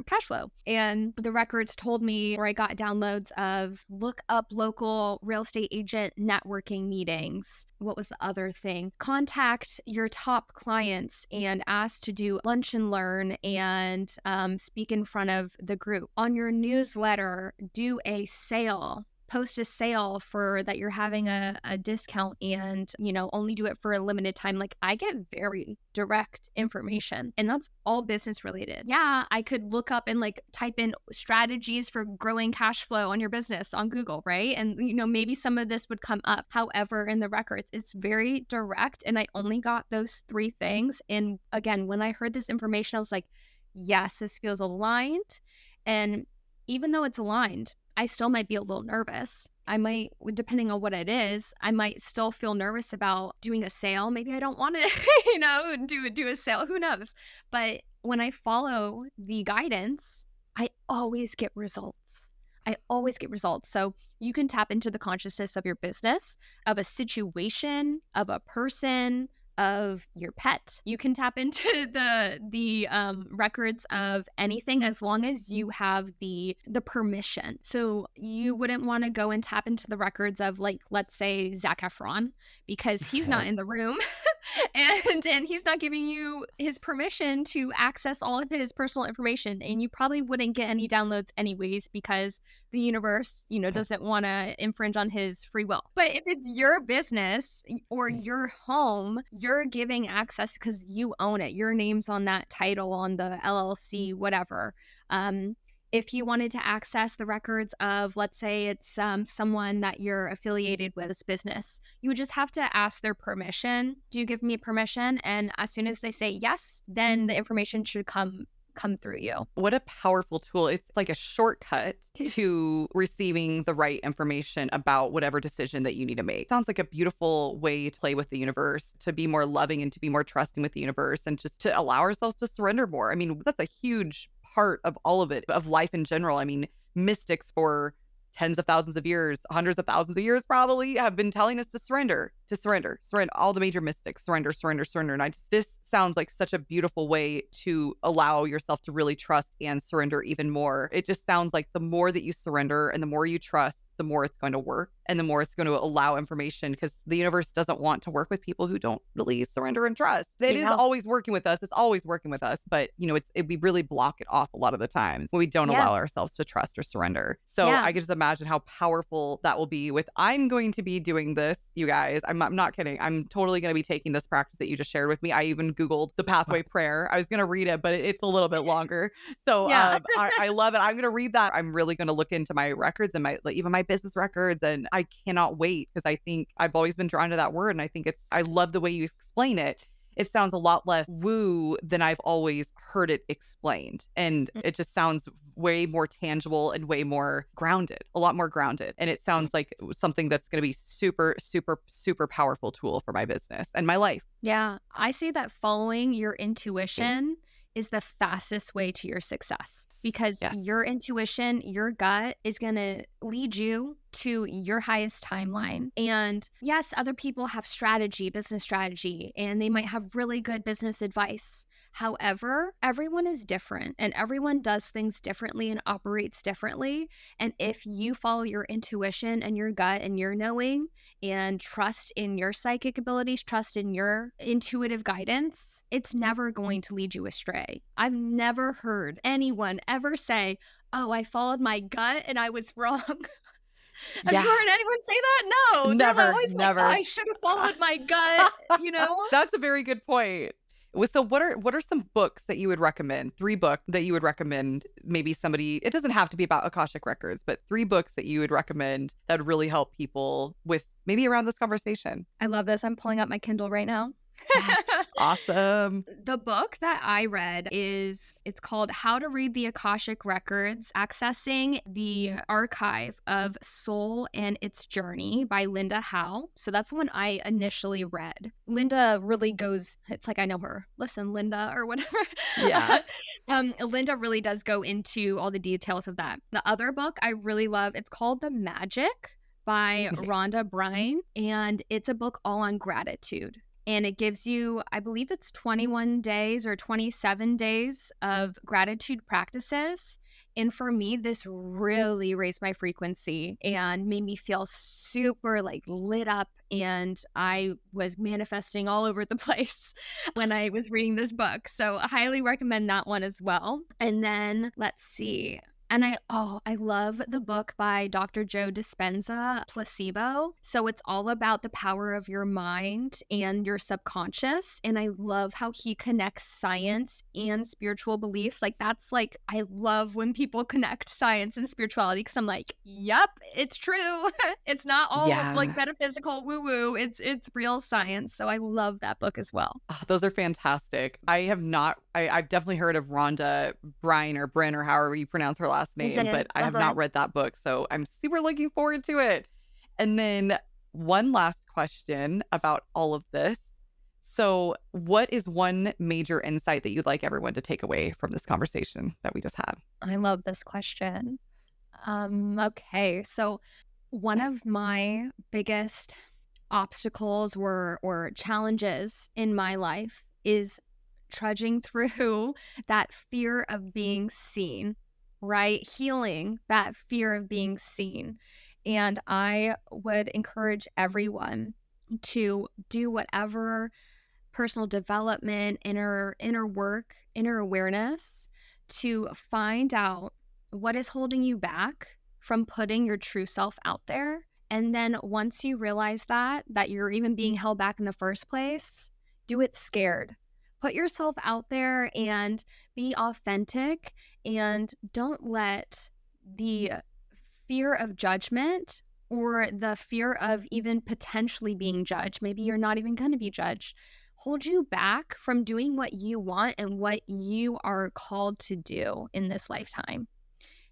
cash flow? And the records told me, or I got downloads of, look up local real estate agent networking meetings. What was the other thing? Contact your top clients and ask to do lunch and learn and speak in front of the group. On your newsletter, do a sale. Post a sale for that you're having a discount, and only do it for a limited time. Like, I get very direct information, and that's all business related. Yeah, I could look up and like type in strategies for growing cash flow on your business on Google, right? And maybe some of this would come up. However, in the records, it's very direct, and I only got those 3 things. And again, when I heard this information, I was like, yes, this feels aligned. And even though it's aligned, I still might be a little nervous. I might, depending on what it is, I might still feel nervous about doing a sale. Maybe I don't want to, do a sale. Who knows? But when I follow the guidance, I always get results. So you can tap into the consciousness of your business, of a situation, of a person, of your pet. You can tap into the records of anything as long as you have the permission. So you wouldn't want to go and tap into the records of, like, let's say Zac Efron, because he's not in the room and he's not giving you his permission to access all of his personal information, and you probably wouldn't get any downloads anyways because the universe, doesn't want to infringe on his free will. But if it's your business or your home, you're giving access because you own it. Your name's on that title, on the LLC, whatever. If you wanted to access the records of, let's say it's someone that you're affiliated with, this business, you would just have to ask their permission. Do you give me permission? And as soon as they say yes, then the information should come through you. What a powerful tool. It's like a shortcut to receiving the right information about whatever decision that you need to make. Sounds like a beautiful way to play with the universe, to be more loving and to be more trusting with the universe, and just to allow ourselves to surrender more. I mean, that's a huge part of all of it, of life in general. I mean, mystics for tens of thousands of years, hundreds of thousands of years probably, have been telling us to surrender. All the major mystics, surrender. And this sounds like such a beautiful way to allow yourself to really trust and surrender even more. It just sounds like the more that you surrender and the more you trust, the more it's going to work and the more it's going to allow information, because the universe doesn't want to work with people who don't really surrender and trust. It is always working with us. It's always working with us. But, we really block it off a lot of the times when we don't allow ourselves to trust or surrender. So I can just imagine how powerful that will be with, I'm going to be doing this, you guys. I'm not kidding. I'm totally going to be taking this practice that you just shared with me. I even Googled the pathway prayer. I was going to read it, but it's a little bit longer. So I love it. I'm going to read that. I'm really going to look into my records and even my business records. And I cannot wait, because I think I've always been drawn to that word. And I think I love the way you explain it. It sounds a lot less woo than I've always heard it explained. And it just sounds way more tangible and way more grounded, a lot more grounded. And it sounds like something that's going to be super, super, super powerful tool for my business and my life. Yeah. I say that following your intuition is the fastest way to your success, because your intuition, your gut is going to lead you to your highest timeline. And yes, other people have business strategy, and they might have really good business advice. However, everyone is different and everyone does things differently and operates differently. And if you follow your intuition and your gut and your knowing and trust in your psychic abilities, trust in your intuitive guidance, it's never going to lead you astray. I've never heard anyone ever say, "Oh, I followed my gut and I was wrong." Have you heard anyone say that? No, never, they're always never. Like, I should have followed my gut, That's a very good point. So what are some books that you would recommend? 3 books that you would recommend, maybe somebody, it doesn't have to be about Akashic Records, but 3 books that you would recommend that would really help people with maybe around this conversation. I love this. I'm pulling up my Kindle right now. Awesome. The book that I read it's called How to Read the Akashic Records, Accessing the Archive of Soul and Its Journey by Linda Howe. So that's the one I initially read. Linda really goes, it's like I know her. Listen, Linda, or whatever. Yeah. Linda really does go into all the details of that. The other book I really love, it's called The Magic by Rhonda Bryan, and it's a book all on gratitude. And it gives you, I believe it's 21 days or 27 days of gratitude practices. And for me, this really raised my frequency and made me feel super lit up. And I was manifesting all over the place when I was reading this book. So I highly recommend that one as well. And then let's see. And I love the book by Dr. Joe Dispenza, Placebo. So it's all about the power of your mind and your subconscious. And I love how he connects science and spiritual beliefs. I love when people connect science and spirituality, because I'm like, yep, it's true. It's not all metaphysical woo-woo. It's real science. So I love that book as well. Oh, those are fantastic. I've definitely heard of Rhonda Bryan or Bryn, or however you pronounce her last name, but I have not read that book. So I'm super looking forward to it. And then one last question about all of this. So what is one major insight that you'd like everyone to take away from this conversation that we just had? I love this question. Okay. So one of my biggest obstacles or challenges in my life is trudging through that fear of being seen, right? Healing that fear of being seen. And I would encourage everyone to do whatever personal development, inner work, inner awareness, to find out what is holding you back from putting your true self out there. And then once you realize that you're even being held back in the first place, do it scared. Put yourself out there and be authentic, and don't let the fear of judgment or the fear of even potentially being judged, maybe you're not even going to be judged, hold you back from doing what you want and what you are called to do in this lifetime.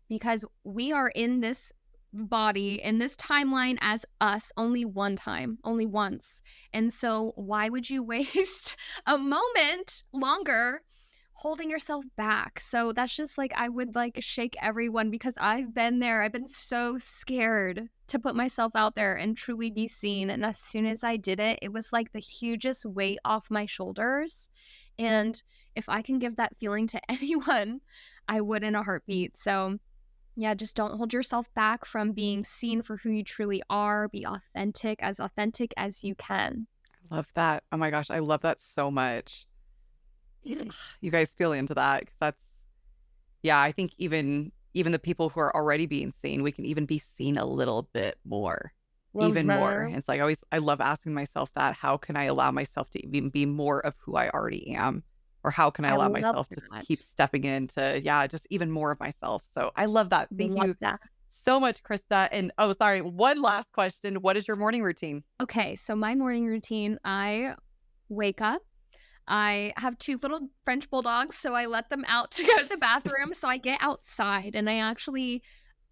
Because we are in this body, in this timeline as us, only one time, only once. And so why would you waste a moment longer holding yourself back. So that's just like, I would like shake everyone, because I've been there. I've been so scared to put myself out there and truly be seen. And as soon as I did it, it was like the hugest weight off my shoulders. And if I can give that feeling to anyone, I would in a heartbeat. So yeah, just don't hold yourself back from being seen for who you truly are. Be authentic as you can. I love that. Oh my gosh, I love that so much. You guys feel into that, because that's, yeah, I think even the people who are already being seen, we can even be seen a little bit more, even more. It's like I love asking myself that, how can I allow myself to even be more of who I already am? Or how can I allow myself to keep stepping into, just even more of myself? So I love that. Thank you so much, Krista. And sorry, one last question. What is your morning routine? Okay, so my morning routine, I wake up. I have 2 little French bulldogs, so I let them out to go to the bathroom. So I get outside, and I actually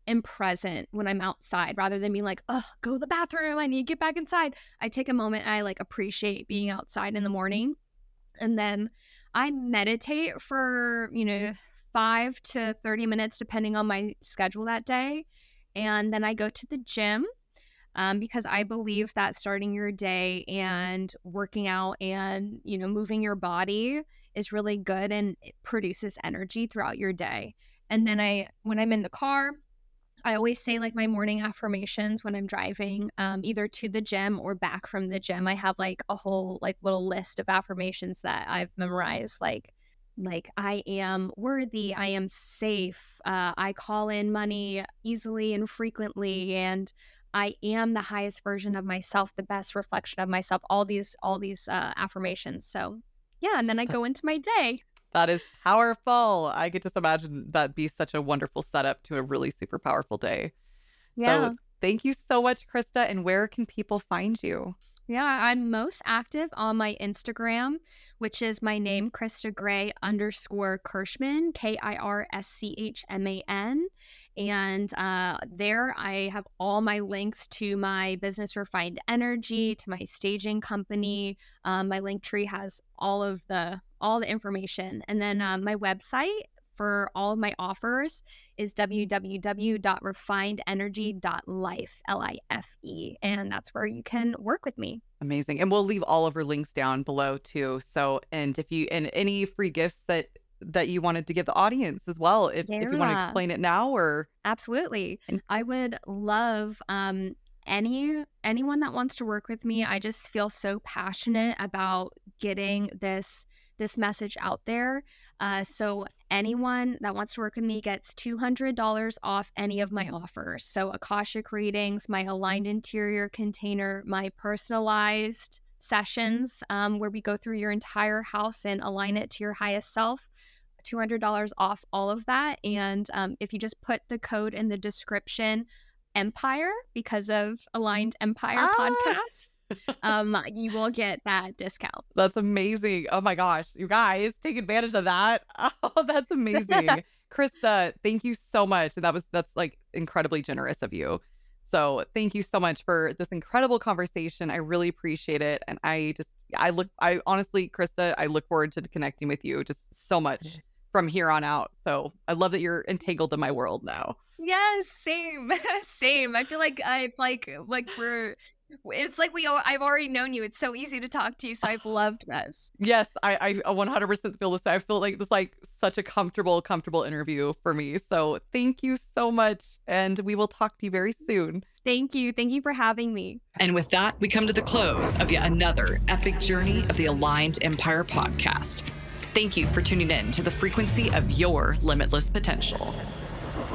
am present when I'm outside, rather than being like, oh, go to the bathroom, I need to get back inside. I take a moment and I like appreciate being outside in the morning. And then I meditate for, 5 to 30 minutes, depending on my schedule that day. And then I go to the gym, because I believe that starting your day and working out and, moving your body is really good, and it produces energy throughout your day. And then when I'm in the car, I always say like my morning affirmations when I'm driving, either to the gym or back from the gym. I have like a whole like little list of affirmations that I've memorized, like I am worthy, I am safe, I call in money easily and frequently, and I am the highest version of myself, the best reflection of myself. All these affirmations. So yeah, and then I go into my day. That is powerful. I could just imagine that'd be such a wonderful setup to a really super powerful day. Yeah. So thank you so much, Krista. And where can people find you? Yeah, I'm most active on my Instagram, which is my name, Krista Gray _Kirschman, KIRSCHMAN. And there I have all my links to my business Refined Energy, to my staging company. My link tree has all the information. And then my website for all of my offers is www.refinedenergy.life, LIFE. And that's where you can work with me. Amazing. And we'll leave all of her links down below too. So, and any free gifts that you wanted to give the audience as well, if you want to explain it now, or. Absolutely. I would love anyone that wants to work with me. I just feel so passionate about getting this message out there. So anyone that wants to work with me gets $200 off any of my offers. So Akashic readings, my aligned interior container, my personalized sessions, where we go through your entire house and align it to your highest self. $200 off all of that. And if you just put the code in the description, Empire, because of Aligned Empire podcast, you will get that discount. That's amazing. Oh my gosh, you guys take advantage of that. Oh, that's amazing. Krista, thank you so much. That's like incredibly generous of you. So thank you so much for this incredible conversation. I really appreciate it. And I honestly, Krista, I look forward to connecting with you just so much from here on out. So I love that you're entangled in my world now. Yes, same. Same. I feel like I've already known you. It's so easy to talk to you. So I've loved this. Yes, I 100% feel this. I feel like this like such a comfortable interview for me. So thank you so much. And we will talk to you very soon. Thank you. Thank you for having me. And with that, we come to the close of yet another epic journey of the Aligned Empire podcast. Thank you for tuning in to the frequency of your limitless potential.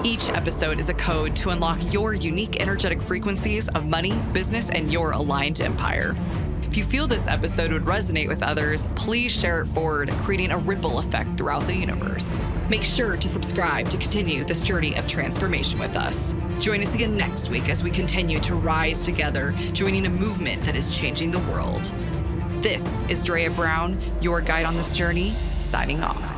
Each episode is a code to unlock your unique energetic frequencies of money, business, and your aligned empire. If you feel this episode would resonate with others, please share it forward, creating a ripple effect throughout the universe. Make sure to subscribe to continue this journey of transformation with us. Join us again next week as we continue to rise together, joining a movement that is changing the world. This is Drea Brown, your guide on this journey, signing off.